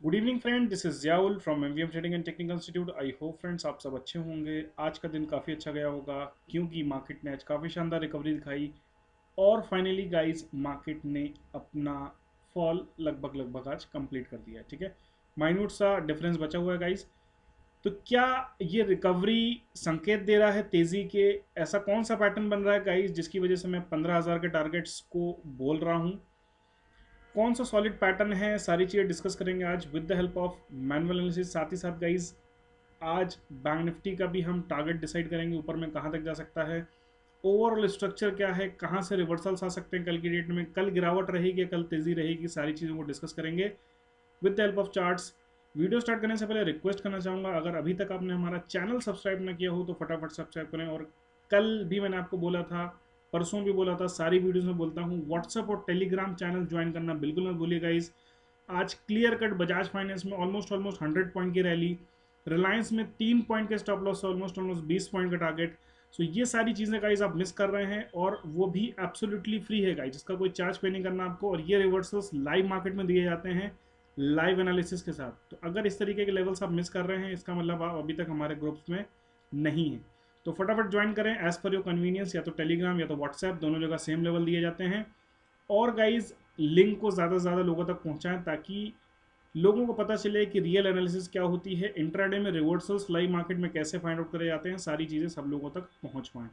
Good evening friend, this is Ziaul from MVM trading and technical institute. I hope friends आप सब अच्छे होंगे। आज का दिन काफ़ी अच्छा गया होगा क्योंकि मार्केट ने आज काफ़ी शानदार रिकवरी दिखाई और फाइनली गाइस मार्केट ने अपना फॉल लगभग लगभग आज कंप्लीट कर दिया है। ठीक है, माइन्यूट सा डिफरेंस बचा हुआ है गाइस। तो क्या ये रिकवरी संकेत दे रहा है तेजी के? ऐसा कौन सा पैटर्न बन रहा है गाइस जिसकी वजह से मैं 15,000 के टारगेट्स को बोल रहा हूँ? कौन सा सॉलिड पैटर्न है, सारी चीज़ें डिस्कस करेंगे आज with the help of manual analysis. साथ ही साथ गाइज आज बैंक निफ्टी का भी हम टारगेट डिसाइड करेंगे, ऊपर में कहाँ तक जा सकता है, ओवरऑल स्ट्रक्चर क्या है, कहाँ से रिवर्सल्स आ सकते हैं कल की डेट में, कल गिरावट रहेगी, कल तेजी रहेगी, सारी चीज़ों को डिस्कस करेंगे with the help of charts. Video start करने से पहले रिक्वेस्ट करना चाहूँगा, अगर अभी तक आपने हमारा चैनल सब्सक्राइब ना किया हो तो फटाफट सब्सक्राइब करें। और कल भी मैंने आपको बोला था, परसों भी बोला था, सारी वीडियोस में बोलता हूँ, व्हाट्सअप और टेलीग्राम चैनल ज्वाइन करना बिल्कुल मत भूलिए गाइज। आज क्लियर कट बजाज फाइनेंस में ऑलमोस्ट 100 पॉइंट की रैली, रिलायंस में 3 पॉइंट के स्टॉप लॉस, ऑलमोस्ट 20 पॉइंट का टारगेट। सो ये सारी चीज़ें गाइज आप मिस कर रहे हैं और वो भी एब्सोल्युटली फ्री है गाइज, जिसका कोई चार्ज पे नहीं करना आपको। और ये रिवर्सल्स लाइव मार्केट में दिए जाते हैं लाइव एनालिसिस के साथ। तो अगर इस तरीके के लेवल्स आप मिस कर रहे हैं, इसका मतलब आप अभी तक हमारे ग्रुप्स में नहीं है, तो फटाफट ज्वाइन करें एज पर योर कन्वीनियंस। या तो टेलीग्राम या तो व्हाट्सएप, दोनों जगह सेम लेवल दिए जाते हैं। और गाइज लिंक को ज़्यादा से ज़्यादा लोगों तक पहुँचाएं ताकि लोगों को पता चले कि रियल एनालिसिस क्या होती है, इंट्राडे में रिवर्सल्स लाइव मार्केट में कैसे फाइंड आउट करे जाते हैं, सारी चीज़ें सब लोगों तक पहुँच पाएँ।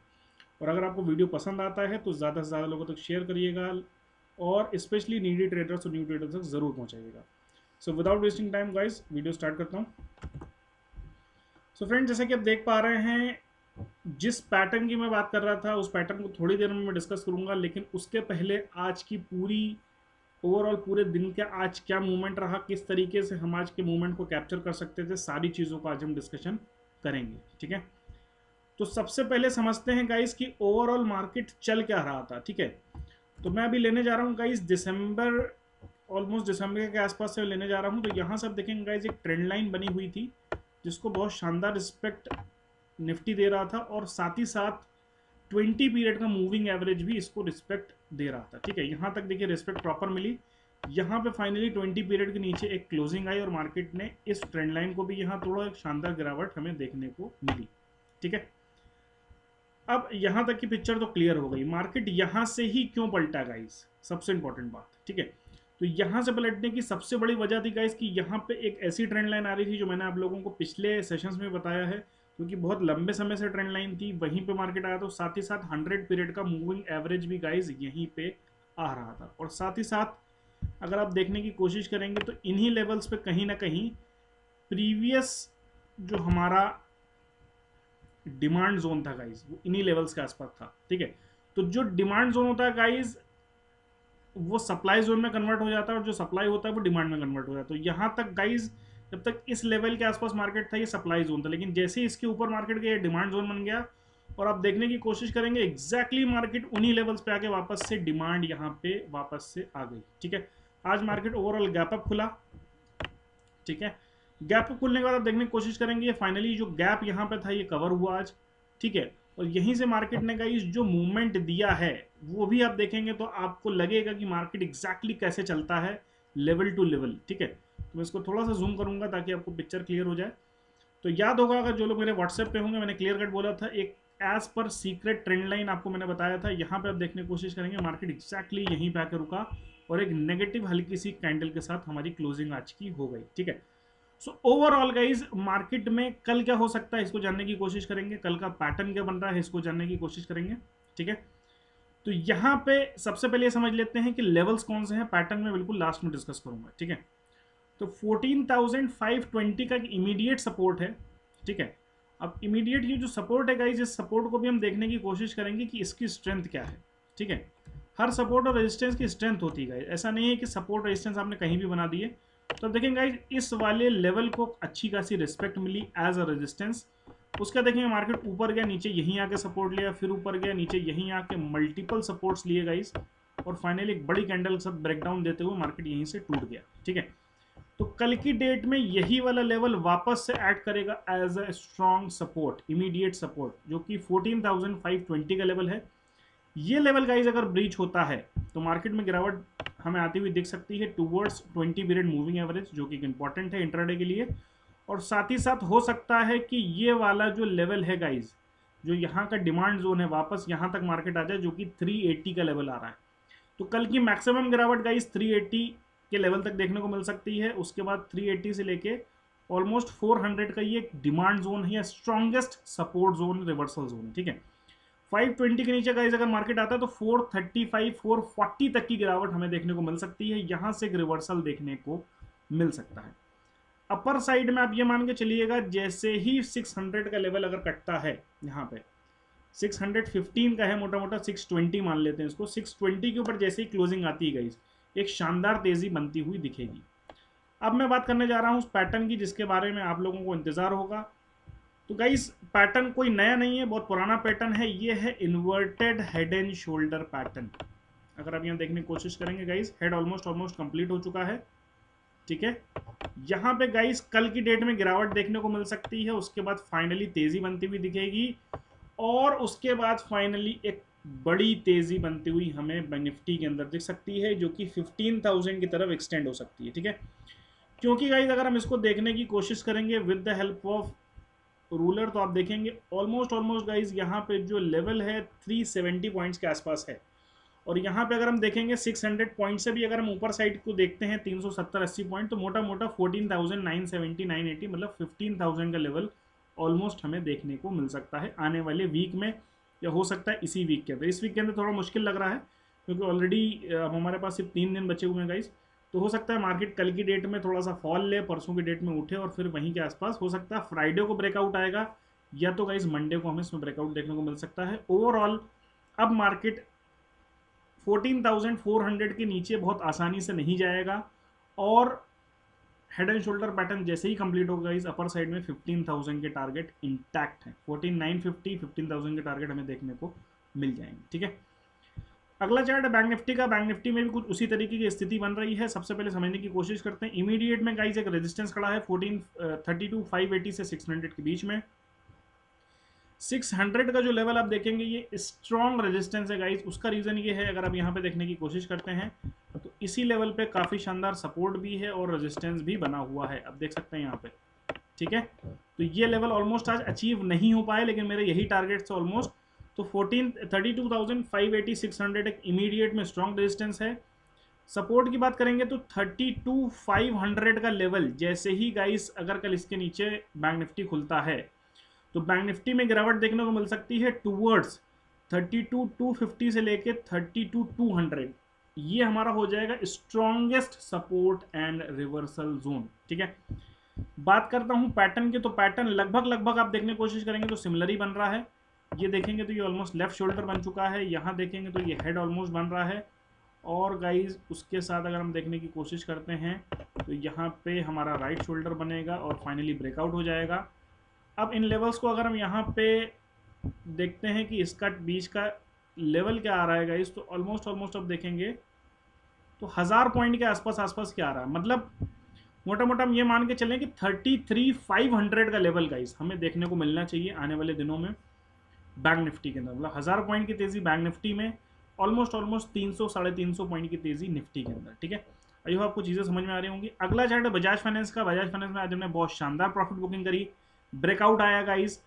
और अगर आपको वीडियो पसंद आता है तो ज़्यादा से ज़्यादा लोगों तक शेयर करिएगा और स्पेशली नीडी ट्रेडर्स और न्यू ट्रेडर्स तक ज़रूर पहुँचाइएगा। So without wasting time guys video start करता हूँ। सो फ्रेंड, जैसे कि आप देख पा रहे हैं, जिस पैटर्न की मैं बात कर रहा था उस पैटर्न को थोड़ी देर में मैं डिस्कस करूंगा, लेकिन उसके पहले आज की पूरी ओवरऑल पूरे दिन का आज क्या मूवमेंट रहा, किस तरीके से हम आज के मूवमेंट को कैप्चर कर सकते थे, सारी चीज़ों का आज हम डिस्कशन करेंगे। ठीक है, तो सबसे पहले समझते हैं गाइस कि ओवरऑल मार्केट चल क्या रहा था। ठीक है, तो मैं अभी लेने जा रहा हूँ गाइस दिसंबर, ऑलमोस्ट दिसंबर के आसपास से लेने जा रहा हूँ। तो यहाँ से आप देखेंगे गाइस एक ट्रेंड लाइन बनी हुई थी जिसको बहुत शानदार रिस्पेक्ट निफ्टी दे रहा था और साथ ही साथ 20 पीरियड का मूविंग एवरेज भी इसको रिस्पेक्ट दे रहा था। ठीक है, यहाँ तक देखिए रिस्पेक्ट प्रॉपर मिली। यहाँ पे फाइनली 20 पीरियड के नीचे एक क्लोजिंग आई और मार्केट ने इस ट्रेंड लाइन को भी यहाँ थोड़ा एक शानदार गिरावट हमें देखने को मिली। ठीक है, अब यहाँ तक की पिक्चर तो क्लियर हो गई। मार्केट यहाँ से ही क्यों पलटा गाइस, सबसे इंपॉर्टेंट बात। ठीक है, तो यहाँ से पलटने की सबसे बड़ी वजह थी गाइस कि यहाँ पे एक ऐसी ट्रेंड लाइन आ रही थी जो मैंने आप लोगों को पिछले सेशंस में बताया है, क्योंकि बहुत लंबे समय से ट्रेंड लाइन थी, वहीं पे मार्केट आया। तो साथ ही साथ 100 पीरियड का मूविंग एवरेज भी गाइस यहीं पे आ रहा था। और साथ ही साथ अगर आप देखने की कोशिश करेंगे तो इन्हीं लेवल्स पे कहीं ना कहीं प्रीवियस जो हमारा डिमांड जोन था गाइज वो इन्हीं लेवल्स के आसपास था। ठीक है, तो जो डिमांड जोन होता है गाइज वो सप्लाई जोन में कन्वर्ट हो जाता है और जो सप्लाई होता है वो डिमांड में कन्वर्ट हो जाता है। तो यहाँ तक गाइज जब तक इस लेवल के आसपास मार्केट था ये सप्लाई जोन था, लेकिन जैसे ही इसके ऊपर मार्केट गया डिमांड जोन बन गया। और आप देखने की कोशिश करेंगे एग्जैक्टली मार्केट उन्हीं लेवल्स पे आके वापस से डिमांड यहाँ पे वापस से आ गई। ठीक है, आज मार्केट ओवरऑल गैप अप खुला। ठीक है, गैप को खुलने के बाद आप देखने की कोशिश करेंगे फाइनली जो गैप यहाँ पे था ये कवर हुआ आज। ठीक है, और यहीं से मार्केट ने गाइस जो मूवमेंट दिया है वो भी आप देखेंगे तो आपको लगेगा कि मार्केट एग्जैक्टली कैसे चलता है लेवल टू लेवल। ठीक है, तो मैं इसको थोड़ा सा जूम करूंगा ताकि आपको पिक्चर क्लियर हो जाए। तो याद होगा अगर जो लोग मेरे व्हाट्सएप पे होंगे, मैंने क्लियर कट बोला था एक as per secret trend line आपको मैंने बताया था। यहाँ पे आप देखने की कोशिश करेंगे मार्केट एग्जैक्टली यहीं पे आकर रुका और एक नेगेटिव हल्की सी कैंडल के साथ हमारी क्लोजिंग आज की हो गई। ठीक है, सो ओवरऑल गाइज मार्केट में कल क्या हो सकता है इसको जानने की कोशिश करेंगे, कल का पैटर्न क्या बन रहा है इसको जानने की कोशिश करेंगे। ठीक है, तो यहाँ पे सबसे पहले समझ लेते हैं कि लेवल्स कौन से हैं। पैटर्न में बिल्कुल लास्ट में डिस्कस करूंगा। ठीक है, तो 14,520 का इमीडिएट सपोर्ट है। ठीक है, अब इमीडिएट ये जो सपोर्ट है गाइज, इस सपोर्ट को भी हम देखने की कोशिश करेंगे कि इसकी स्ट्रेंथ क्या है। ठीक है, हर सपोर्ट और रेजिस्टेंस की स्ट्रेंथ होती है गाइज, ऐसा नहीं है कि सपोर्ट रेजिस्टेंस आपने कहीं भी बना दिए। तो अब देखेंगे गाइज इस वाले लेवल को अच्छी खासी रिस्पेक्ट मिली एज अ रेजिस्टेंस। उसका देखेंगे मार्केट ऊपर गया, नीचे यहीं आके सपोर्ट लिया, फिर ऊपर गया, नीचे यहीं आके मल्टीपल सपोर्ट्स लिए गाइज, और फाइनली एक बड़ी कैंडल के साथ ब्रेकडाउन देते हुए मार्केट यहीं से टूट गया। ठीक है, तो कल की डेट में यही वाला लेवल वापस से ऐड करेगा as a strong support, immediate support, जो कि 14,520 का लेवल है। ये लेवल गाइज अगर ब्रीच होता है तो मार्केट में गिरावट हमें आती हुई दिख सकती है टूवर्ड्स 20 पीरियड मूविंग एवरेज, जो कि इंपॉर्टेंट है इंट्राडे के लिए। और साथ ही साथ हो सकता है कि ये वाला जो लेवल है गाइज, जो यहाँ का डिमांड जोन है, वापस यहाँ तक मार्केट आ जाए, जो कि 380 का लेवल आ रहा है। तो कल की मैक्सिमम गिरावट गाइज 380 के लेवल तक देखने को मिल सकती है। उसके बाद 380 से लेके ऑलमोस्ट 400 का ये डिमांड जोन है या strongest support zone, reversal zone है, ठीक है। 520 के नीचे गाइज अगर मार्केट आता है तो 435 440 तक की गिरावट हमें देखने को मिल सकती है। यहां से एक रिवर्सल देखने को मिल सकता है। अपर साइड में आप ये मान के चलिएगा, जैसे ही 600 का लेवल अगर कटता है, यहाँ पे 615 का है मोटा मोटा, 620 मान लेते हैं इसको, 620 के ऊपर जैसे ही क्लोजिंग आती है गाइज, एक शानदार तेजी बनती हुई दिखेगी। अब मैं बात करने जा रहा हूँ उस पैटर्न की जिसके बारे में आप लोगों को इंतजार होगा। तो गाइस पैटर्न कोई नया नहीं है, बहुत पुराना पैटर्न है। ये है inverted head and shoulder pattern. अगर आप यहाँ देखने की कोशिश करेंगे गाइस, हेड ऑलमोस्ट कंप्लीट हो चुका है, ठीक है। यहाँ पे गाइस कल की डेट में गिरावट देखने को मिल सकती है, उसके बाद फाइनली तेजी बनती हुई दिखेगी, और उसके बाद फाइनली एक बड़ी तेजी बनती हुई हमें निफ्टी के अंदर दिख सकती है, जो कि 15,000 की तरफ एक्सटेंड हो सकती है, ठीक है। क्योंकि गाइज अगर हम इसको देखने की कोशिश करेंगे with the help of ruler, तो आप देखेंगे ऑलमोस्ट गाइज यहाँ पे जो लेवल है 370 पॉइंट्स के आसपास है। और यहाँ पे अगर हम देखेंगे 600 पॉइंट से भी अगर हम ऊपर साइड को देखते हैं 370-80 पॉइंट, तो मोटा मोटा 14,970 980 मतलब 15,000 का लेवल ऑलमोस्ट हमें देखने को मिल सकता है आने वाले वीक में, या हो सकता है इसी वीक के अंदर। इस वीक के अंदर थोड़ा मुश्किल लग रहा है क्योंकि ऑलरेडी हमारे पास सिर्फ 3 दिन बचे हुए हैं गाइज। तो हो सकता है मार्केट कल की डेट में थोड़ा सा फॉल ले, परसों की डेट में उठे और फिर वहीं के आसपास, हो सकता है फ्राइडे को ब्रेकआउट आएगा, या तो गाइज मंडे को हमें इसमें ब्रेकआउट देखने को मिल सकता है। ओवरऑल अब मार्केट 14,400 के नीचे बहुत आसानी से नहीं जाएगा, और हेड एंड शोल्डर पैटर्न जैसे ही कंप्लीट होगा इस अपर साइड में 15,000 के टारगेट इंटैक्ट है। 14,950 15,000 के टारगेट हमें देखने को मिल जाएंगे, ठीक है। अगला चार्ट है बैंक निफ्टी का। बैंक निफ्टी में भी कुछ उसी तरीके की स्थिति बन रही है। सबसे पहले समझने की कोशिश करते हैं। इमीडिएट में गाइस एक रेजिस्टेंस खड़ा है 1432 580 से 600 के बीच में। 600 का जो लेवल आप देखेंगे ये स्ट्रॉन्ग रेजिस्टेंस है गाइस। उसका रीजन ये है, अगर आप यहाँ पे देखने की कोशिश करते हैं तो इसी लेवल पे काफी शानदार सपोर्ट भी है और रेजिस्टेंस भी बना हुआ है, आप देख सकते हैं यहाँ पे, ठीक है। तो ये लेवल ऑलमोस्ट आज अचीव नहीं हो पाए, लेकिन मेरे यही टारगेट से ऑलमोस्ट, तो 32,580 600 एक इमीडिएट में स्ट्रॉन्ग रेजिस्टेंस है। सपोर्ट की बात करेंगे तो 32,500 का लेवल जैसे ही गाइस अगर कल इसके नीचे बैंक निफ्टी खुलता है तो बैंक निफ्टी में गिरावट देखने को मिल सकती है टूवर्ड्स 32,250 से लेके 32,200। ये हमारा हो जाएगा strongest support and reversal zone, ठीक है। बात करता हूं पैटर्न की, तो पैटर्न लगभग आप देखने की कोशिश करेंगे तो सिमिलर ही बन रहा है। ये देखेंगे तो ये ऑलमोस्ट लेफ्ट शोल्डर बन चुका है, यहाँ देखेंगे तो ये हेड ऑलमोस्ट बन रहा है, और गाइज उसके साथ अगर हम देखने की कोशिश करते हैं तो यहाँ पे हमारा राइट शोल्डर बनेगा और फाइनली ब्रेकआउट हो जाएगा। अब इन लेवल्स को अगर हम यहाँ पे देखते हैं कि इसका बीच का लेवल क्या आ रहा है गाइज, तो ऑलमोस्ट अब देखेंगे तो 1000 पॉइंट के आसपास क्या आ रहा है। मतलब मोटा मोटा हम ये मान के चलें कि 33,500 का लेवल गाइज हमें देखने को मिलना चाहिए आने वाले दिनों में बैंक निफ्टी के अंदर। मतलब 1000 पॉइंट की तेजी बैंक निफ्टी में, ऑलमोस्ट 300-350 पॉइंट की तेजी निफ्टी के अंदर, ठीक है। आई होप आपको चीज़ें समझ में आ रही होंगी। अगला चार्ट है बजाज फाइनेंस का। बजाज फाइनेंस में आज हमने बहुत शानदार प्रॉफिट बुकिंग करी, ब्रेकआउट आया गाइस,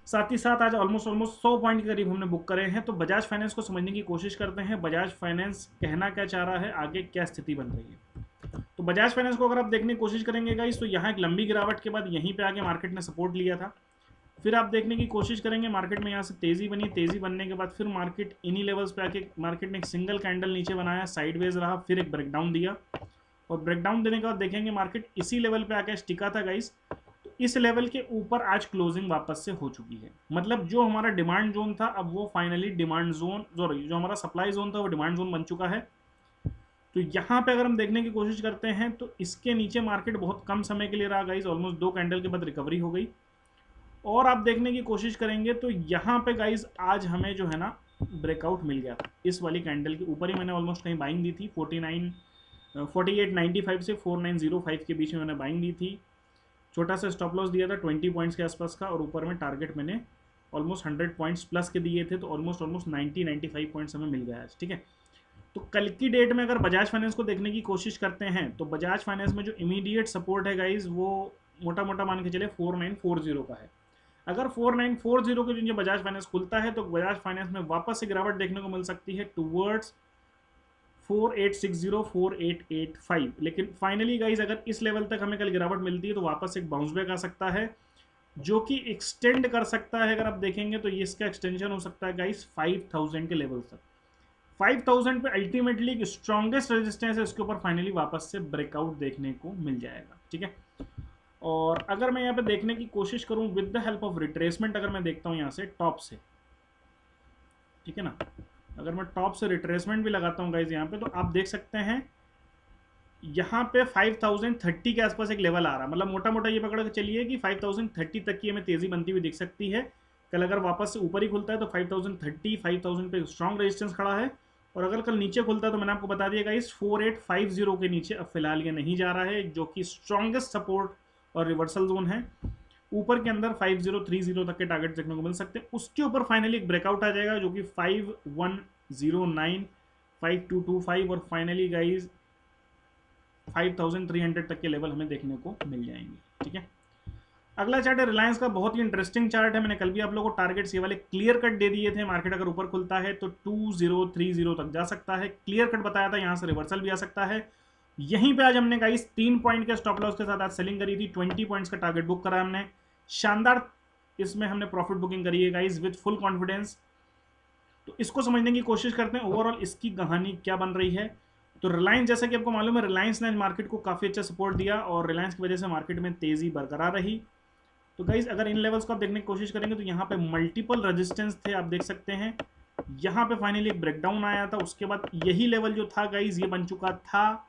साथ ही साथ आज ऑलमोस्ट 100 पॉइंट के करीब हमने बुक करे हैं। तो बजाज फाइनेंस को समझने की कोशिश करते हैं, बजाज फाइनेंस कहना क्या चाह रहा है, आगे क्या स्थिति बन रही है। तो बजाज फाइनेंस को अगर आप देखने की कोशिश करेंगे गाइस, तो यहाँ एक लंबी गिरावट के बाद यहीं पे आके मार्केट ने सपोर्ट लिया था। फिर आप देखने की कोशिश करेंगे मार्केट में यहाँ से तेजी बनी, तेजी बनने के बाद फिर मार्केट इन्हीं लेवल्स पे आके मार्केट ने एक सिंगल कैंडल नीचे बनाया, साइडवेज रहा, फिर एक ब्रेकडाउन दिया, और ब्रेकडाउन देने के बाद देखेंगे मार्केट इसी लेवल पे आके टिका था गाइस। तो इस लेवल के ऊपर आज क्लोजिंग वापस से हो चुकी है। मतलब जो हमारा डिमांड जोन था अब वो फाइनली डिमांड जोन, जो हमारा सप्लाई जोन था वो डिमांड जोन बन चुका है। तो यहाँ पे अगर हम देखने की कोशिश करते हैं तो इसके नीचे मार्केट बहुत कम समय के लिए रहा गाइस, ऑलमोस्ट 2 कैंडल के बाद रिकवरी हो गई। और आप देखने की कोशिश करेंगे तो यहाँ पे गाइस आज हमें जो है ना ब्रेकआउट मिल गया था, इस वाली कैंडल के ऊपर ही मैंने ऑलमोस्ट कहीं बाइंग दी थी, 4895 से 4905 के बीच में मैंने बाइंग दी थी। छोटा सा स्टॉप लॉस दिया था 20 पॉइंट्स के आसपास का, और ऊपर में टारगेट मैंने ऑलमोस्ट 100 पॉइंट्स प्लस के दिए थे, तो ऑलमोस्ट 90-95 पॉइंट्स हमें मिल गया है, ठीक है। तो कल की डेट में अगर बजाज फाइनेंस को देखने की कोशिश करते हैं तो बजाज फाइनेंस में जो इमीडिएट सपोर्ट है गाइज वो मोटा मोटा मान के चले 4940 का है। अगर 4940 के नीचे बजाज फाइनेंस खुलता है तो बजाज फाइनेंस में वापस से गिरावट देखने को मिल सकती है टूवर्ड्स 4860 4885। लेकिन फाइनली गाइज अगर इस लेवल तक हमें कल गिरावट मिलती है तो वापस एक बाउंस बैक आ सकता है जो कि एक्सटेंड कर सकता है। अगर आप देखेंगे तो ये इसका एक्सटेंशन हो सकता है गाइस 5000 के लेवल तक। 5000 पे अल्टीमेटली स्ट्रॉन्गेस्ट रेजिस्टेंस है, इसके ऊपर फाइनली वापस से ब्रेकआउट देखने को मिल जाएगा। ठीक है, और अगर मैं यहाँ पे देखने की कोशिश करूँ with the help of retracement, अगर मैं देखता हूँ यहाँ से टॉप से, ठीक है ना, अगर मैं टॉप से रिट्रेसमेंट भी लगाता हूँ गाइज यहाँ पे, तो आप देख सकते हैं यहाँ पे 5030 के आसपास एक लेवल आ रहा है। मतलब मोटा मोटा ये पकड़ के चलिए कि 5030 तक की हमें तेजी बनती हुई दिख सकती है। कल अगर वापस से ऊपर ही खुलता है तो 5030 5000 पे स्ट्रॉन्ग रेजिस्टेंस खड़ा है, और अगर कल नीचे खुलता है तो मैंने आपको बता दिया गाइस 4850 के नीचे अब फिलहाल ये नहीं जा रहा है, जो कि स्ट्रॉन्गेस्ट सपोर्ट और रिवर्सल जोन है। ऊपर के अंदर 5030 तक के टारगेट देखने को मिल सकते हैं। उसके ऊपर फाइनली एक ब्रेकआउट आ जाएगा जो कि 5109 5225 और फाइनली गाइज 5300 तक के लेवल हमें देखने को मिल जाएंगे। ठीक है, अगला चार्ट है रिलायंस का, बहुत ही इंटरेस्टिंग चार्ट है। मैंने कल भी आप लोगों को टारगेट्स ये वाले क्लियर कट दे दिए थे। मार्केट अगर ऊपर खुलता है तो 2030 तक जा सकता है, क्लियर कट बताया था, यहां से रिवर्सल भी आ सकता है। यहीं पे आज हमने गाइस 3 पॉइंट के स्टॉप लॉस के साथ आज सेलिंग करी थी, 20 पॉइंट्स का टारगेट बुक करा हमने, शानदार इसमें हमने प्रॉफिट बुकिंग करी है गाइस विद फुल कॉन्फिडेंस। तो इसको समझने की कोशिश करते हैं ओवरऑल इसकी कहानी क्या बन रही है। तो रिलायंस, जैसा कि आपको मालूम है, रिलायंस ने मार्केट को काफी अच्छा सपोर्ट दिया और रिलायंस की वजह से मार्केट में तेजी बरकरार रही। तो गाइस अगर इन लेवल्स को आप देखने की कोशिश करेंगे तो यहाँ पे मल्टीपल रेजिस्टेंस थे, आप देख सकते हैं। यहाँ पे फाइनली एक ब्रेकडाउन आया था, उसके बाद यही लेवल जो था गाइस ये बन चुका था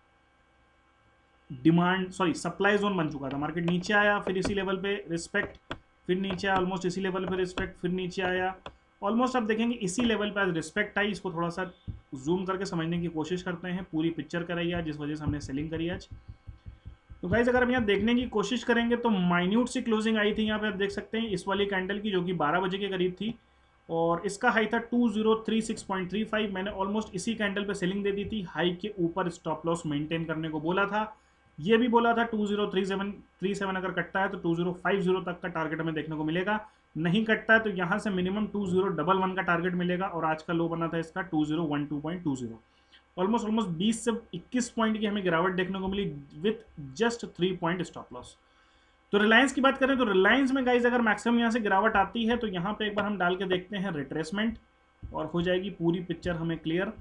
डिमांड सप्लाई जोन बन चुका था। मार्केट नीचे आया, फिर इसी लेवल पे रिस्पेक्ट, फिर नीचे आया, ऑलमोस्ट इसी लेवल पे रिस्पेक्ट, फिर नीचे आया, ऑलमोस्ट आप देखेंगे इसी लेवल पे आज रिस्पेक्ट आई। इसको थोड़ा सा जूम करके समझने की कोशिश करते हैं, पूरी पिक्चर कराई आज जिस वजह से हमने सेलिंग करी आज। तो गाइज अगर हम यहाँ देखने की कोशिश करेंगे तो माइन्यूट सी क्लोजिंग आई थी यहाँ पे, आप देख सकते हैं इस वाली कैंडल की, जो कि 12 बजे के करीब थी, और इसका हाई था 2036.35। मैंने ऑलमोस्ट इसी कैंडल पे सेलिंग दे दी थी, हाई के ऊपर स्टॉप लॉस मेंटेन करने को बोला था। ये भी बोला था 2037 अगर कटता है तो 2050 तक का टारगेट हमें देखने को मिलेगा, नहीं कटता है तो यहाँ से मिनिमम 2011 का टारगेट मिलेगा, और आज का लो बना था इसका 2012.20। ऑलमोस्ट 20 से 21 पॉइंट की हमें गिरावट देखने को मिली with just 3 point stop loss. तो रिलायंस की बात करें तो रिलायंस में गाइज अगर मैक्सिमम यहाँ से गिरावट आती है तो यहाँ पे एक बार हम डाल के देखते हैं रिट्रेसमेंट, और हो जाएगी पूरी पिक्चर हमें क्लियर।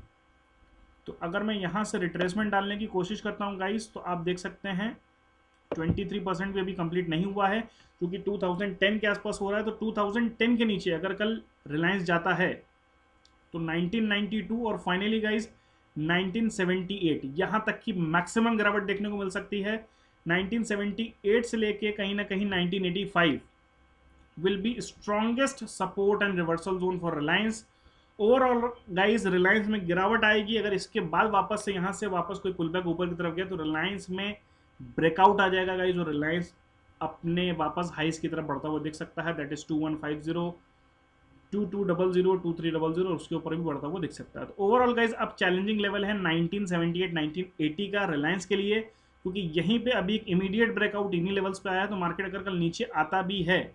तो अगर मैं यहाँ से रिट्रेसमेंट डालने की कोशिश करता हूँ गाइज तो आप देख सकते हैं 23% भी अभी कंप्लीट नहीं हुआ है, क्योंकि 2010 के आसपास हो रहा है। तो 2010 के नीचे अगर कल रिलायंस जाता है तो 1992 और फाइनली गाइज 1978 यहाँ तक की मैक्सिमम गिरावट देखने को मिल सकती है। 1978 से लेके कहीं ना कहीं 1985 will be strongest support and reversal zone for Reliance. Overall guys Reliance में गिरावट आएगी, अगर इसके बाद वापस से यहाँ से वापस कोई पुलबैक ऊपर की तरफ गया तो रिलायंस में ब्रेकआउट आ जाएगा गाइस, और रिलायंस अपने वापस हाइस की तरफ बढ़ता हुआ दिख सकता है, दैट इज 2150 2200 2300, उसके ऊपर भी बढ़ता हुआ दिख सकता है। तो ओवरऑल गाइज अब चैलेंजिंग लेवल है 1978 1980 का रिलायंस के लिए, क्योंकि यहीं पे अभी एक इमीडिएट ब्रेकआउट इन्हीं लेवल्स पे आया है। तो मार्केट अगर कल नीचे आता भी है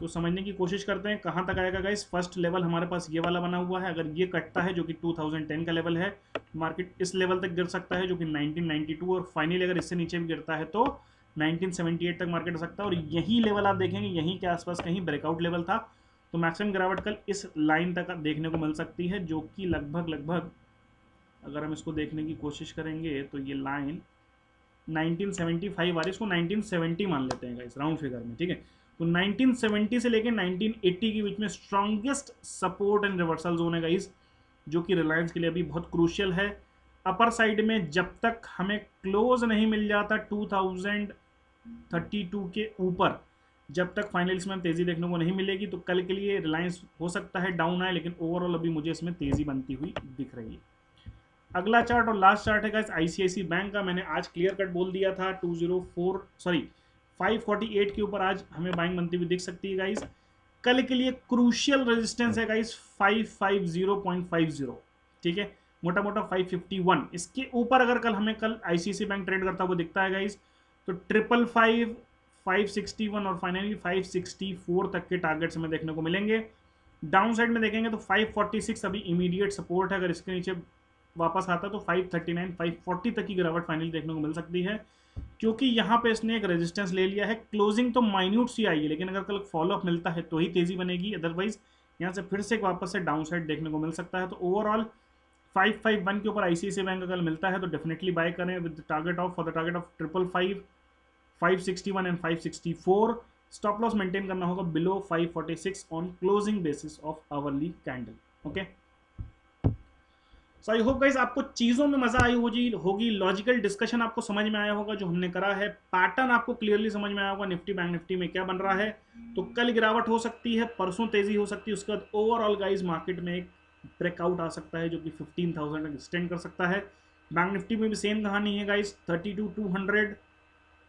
तो समझने की कोशिश करते हैं कहाँ तक आएगा गाइज। फर्स्ट लेवल हमारे पास ये वाला बना हुआ है, अगर ये कटता है जो कि 2010 का लेवल है, मार्केट इस लेवल तक गिर सकता है जो कि 1992, और फाइनली अगर इससे नीचे भी गिरता है तो 1978 तक मार्केट आ सकता है। और यही लेवल आप देखेंगे यहीं के आसपास कहीं ब्रेकआउट लेवल था, तो मैक्सिमम गिरावट कल इस लाइन तक देखने को मिल सकती है, जो कि लगभग अगर हम इसको देखने की कोशिश करेंगे तो ये लाइन 1975 आ रही है, इसको 1970 मान लेते हैं गाइस राउंड फिगर में। ठीक है, तो 1970 से लेकर 1980 के बीच में strongest support and reversal zone है गाइस, जो कि रिलायंस के लिए अभी बहुत क्रूशियल है। अपर साइड में जब तक हमें क्लोज नहीं मिल जाता 2032 के ऊपर, जब तक फाइनल इसमें तेजी देखने को नहीं मिलेगी, तो कल के लिए रिलायंस हो सकता है डाउन आए, लेकिन ओवरऑल अभी मुझे इसमें तेजी बनती हुई दिख रही है। अगला चार्ट और लास्ट चार्ट है गाइस आईसीआईसीआई बैंक का। मैंने आज क्लियर कट बोल दिया था 548 के ऊपर आज हमें बाइंग बनती हुई दिख सकती है गाइस। कल के लिए क्रूशियल रेजिस्टेंस है गाइस 550.50। ठीक है, मोटा मोटा 551। इसके ऊपर अगर कल आईसीआईसी बैंक ट्रेड करता हुआ दिखता है गाइस, तो 555, 561 और फाइनली 564 तक के टारगेट्स हमें देखने को मिलेंगे। डाउन साइड में देखेंगे तो 546 अभी इमीडिएट सपोर्ट है, अगर इसके नीचे वापस आता है तो 539, 540 तक की गिरावट फाइनली देखने को मिल सकती है, क्योंकि यहाँ पे इसने एक रेजिस्टेंस ले लिया है। क्लोजिंग तो माइन्यूट सी आई है, लेकिन अगर कल फॉलोअप मिलता है तो ही तेजी बनेगी, अदरवाइज यहाँ से फिर से एक वापस से डाउन साइड देखने को मिल सकता है। तो ओवरऑल 551 के ऊपर आईसीआईसी बैंक अगर मिलता है तो डेफिनेटली बाय करें with target of for the target of 555, 561 and 564। Stop loss maintain करना होगा below 546 on closing basis of hourly candle. Okay, so I hope guys आपको चीजों में मजा आई होगी, लॉजिकल डिस्कशन आपको समझ में आया होगा जो हमने करा है, पैटर्न आपको क्लियरली समझ में आया होगा निफ्टी बैंक निफ्टी में क्या बन रहा है। तो कल गिरावट हो सकती है, परसों तेजी हो सकती है, उसके बाद ओवरऑल गाइस मार्केट में एक ब्रेकआउट आ सकता है जो कि 15,000 तक एक्सटेंड कर सकता है। बैंक निफ्टी में भी सेम कहानी है गाइस, 32,200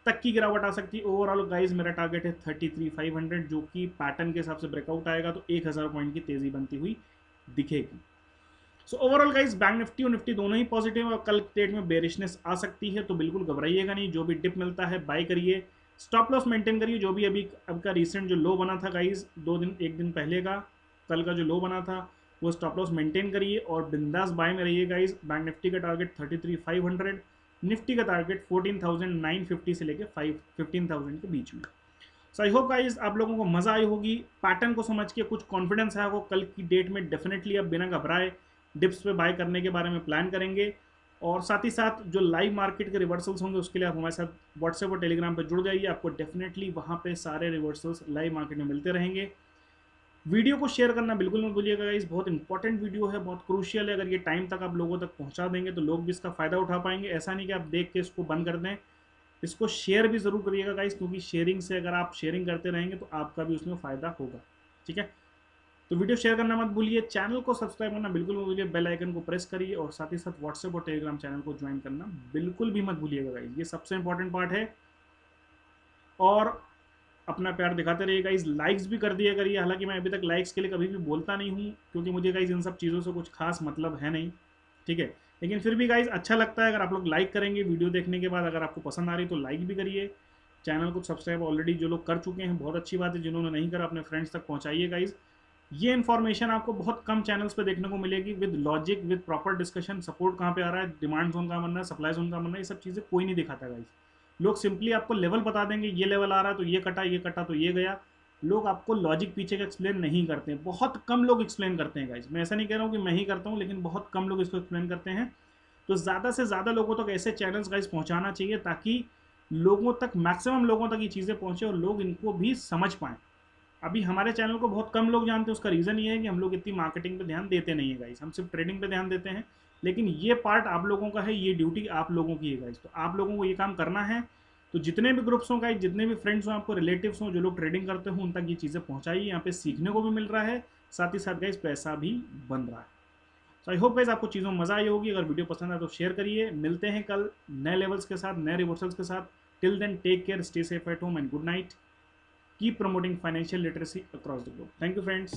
तक की गिरावट आ सकती है। ओवरऑल गाइस मेरा टारगेट है 33,500, जो कि पैटर्न के हिसाब से ब्रेकआउट आएगा तो 1,000 पॉइंट की तेजी बनती हुई दिखेगी। So overall guys bank Nifty और निफ्टी दोनों ही पॉजिटिव है, और कल ट्रेड में बेरिशनेस आ सकती है, तो बिल्कुल घबराइएगा नहीं, जो भी डिप मिलता है बाय करिए, स्टॉप लॉस मेंटेन करिए। जो भी अभी अब का रिसेंट जो लो बना था गाइस, एक दिन पहले का, कल का जो लो बना था, वो स्टॉप लॉस मेंटेन करिए और बिंदास बाय में रहिए गाइस। बैंक निफ्टी का टारगेट 33,500, निफ्टी का टारगेट 14,950 से लेकर 15,000 के बीच में। सो आई होप गाइस आप लोगों को मजा आई होगी, पैटर्न को समझ के कुछ कॉन्फिडेंस है वो कल की डेट में डेफिनेटली अब बिना घबराए डिप्स पे बाय करने के बारे में प्लान करेंगे। और साथ ही साथ जो लाइव मार्केट के रिवर्सल्स होंगे उसके लिए आप हमारे साथ व्हाट्सएप और टेलीग्राम पे जुड़ जाइए, आपको डेफिनेटली वहाँ पे सारे रिवर्सल्स लाइव मार्केट में मिलते रहेंगे। वीडियो को शेयर करना बिल्कुल मत भूलिएगा गाइस, बहुत इंपॉर्टेंट वीडियो है, बहुत क्रूशियल है। अगर ये टाइम तक आप लोगों तक पहुँचा देंगे तो लोग भी इसका फ़ायदा उठा पाएंगे। ऐसा नहीं कि आप देख के इसको बंद कर दें, इसको शेयर भी ज़रूर करिएगा गाइस, क्योंकि शेयरिंग से अगर आप शेयरिंग करते रहेंगे तो आपका भी उसमें फ़ायदा होगा। ठीक है, तो वीडियो शेयर करना मत भूलिए, चैनल को सब्सक्राइब करना बिल्कुल मत भूलिए, बेल आइकन को प्रेस करिए, और साथ ही साथ व्हाट्सएप और टेलीग्राम चैनल को ज्वाइन करना बिल्कुल भी मत भूलिएगा गाइस, ये सबसे इंपॉर्टेंट पार्ट है। और अपना प्यार दिखाते रहिए गाइस, लाइक्स भी कर दिया करिए। हालांकि मैं अभी तक लाइक्स के लिए कभी भी बोलता नहीं हूँ, क्योंकि मुझे गाइस इन सब चीज़ों से कुछ खास मतलब है नहीं, ठीक है। लेकिन फिर भी गाइस अच्छा लगता है अगर आप लोग लाइक करेंगे वीडियो देखने के बाद, अगर आपको पसंद आ रही तो लाइक भी करिए। चैनल को सब्सक्राइब ऑलरेडी जो लोग कर चुके हैं बहुत अच्छी बात है, जिन्होंने नहीं करा अपने फ्रेंड्स तक पहुँचाइए गाइस। ये इन्फॉर्मेशन आपको बहुत कम चैनल्स पे देखने को मिलेगी, with logic, with proper discussion, support कहाँ पे आ रहा है, डिमांड जोन कहाँ बन रहा है, सप्लाई जोन कहाँ बन रहा है, ये सब चीज़ें कोई नहीं दिखाता गाइस। लोग सिंपली आपको लेवल बता देंगे, ये लेवल आ रहा है तो ये कटा तो ये गया। लोग आपको लॉजिक पीछे का एक्सप्लेन नहीं करते हैं, बहुत कम लोग एक्सप्लेन करते हैं गाइस। मैं ऐसा नहीं कह रहा हूँ कि मैं ही करता हूँ, लेकिन बहुत कम लोग इसको एक्सप्लेन करते हैं। तो ज़्यादा से ज़्यादा लोगों तक ऐसे चैनल्स गाइस पहुँचाना चाहिए, ताकि लोगों तक, मैक्सिमम लोगों तक ये चीज़ें पहुँचे और लोग इनको भी समझ पाएँ। अभी हमारे चैनल को बहुत कम लोग जानते हैं, उसका रीज़न ये है कि हम लोग इतनी मार्केटिंग पे ध्यान देते नहीं है गाइस, हम सिर्फ ट्रेडिंग पे ध्यान देते हैं। लेकिन ये पार्ट आप लोगों का है, ये ड्यूटी आप लोगों की है गाइस, तो आप लोगों को ये काम करना है। तो जितने भी ग्रुप्स हों गाइस, जितने भी फ्रेंड्स हों, आपको रिलेटिव्स हों जो लोग ट्रेडिंग करते हो, उन तक ये चीज़ें पहुँचाइए। यहाँ पे सीखने को भी मिल रहा है, साथ ही साथ गाइस पैसा भी बन रहा है। तो आई होप गाइस आपको चीज़ों में मज़ा आई होगी। अगर वीडियो पसंद आए तो शेयर करिए। मिलते हैं कल नए लेवल्स के साथ, नए रिवर्सल्स के साथ। Till then take care, stay safe at home and good night. Keep promoting financial literacy across the globe. Thank you friends.